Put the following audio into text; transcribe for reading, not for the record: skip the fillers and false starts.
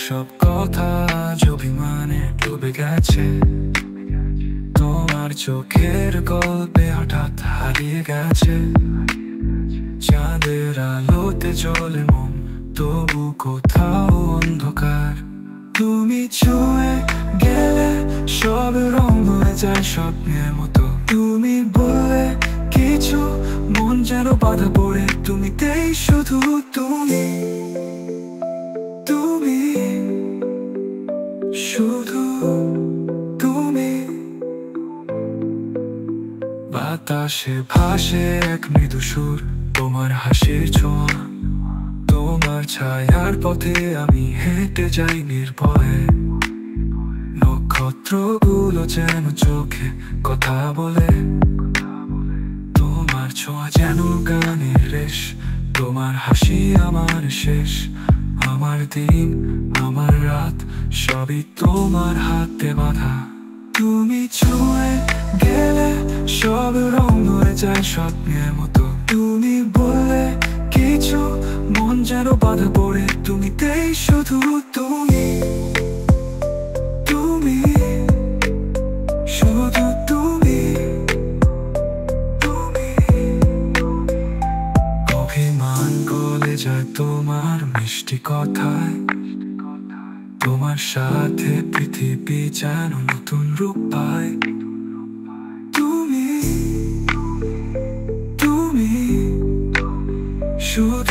সব কথা আজ অভিমানে ডুবে গেছে। তোমার চোখের গল্পে হঠাৎ হারিয়ে গেছে। চাঁদের আলোতে জ্বলে মন, তবু কোথাও অন্ধকার। তুমি ছুঁয়ে গেলে সব রং হয়ে যায় স্বপ্নের মতো। তুমি বললে কিছু, মন যেন বাধা পড়ে তুমিতেই, শুধু তুমি, তুমি, শুধু তুমি। বাতাসে ভাসে এক মৃদু সুর, তোমার হাসির ছোঁয়া। তোমার ছায়ার পথে আমি হেঁটে যাই নির্ভয়ে। নক্ষত্রগুলো যেন চোখে কথা বলে। তোমার ছোঁয়া যেন গানের রেশ, তোমার হাসি আমার শেষ। আমার দিন, আমার রাত, সবই তোমার হাতে বাঁধা। তুমি ছুঁয়ে গেলে সব রং হয়ে যায় স্বপ্নের মতো। তুমি বললে কিছু, মন যেন বাধা পড়ে তুমিতেই, শুধু তুমি, তুমি, শুধু তুমি, তুমি। অভিমান গলে যায় তোমার মিষ্টি কথায়। তোমার সাথে পৃথিবী যেন নতুন রূপ পায়। তুমি, তুমি, শুধু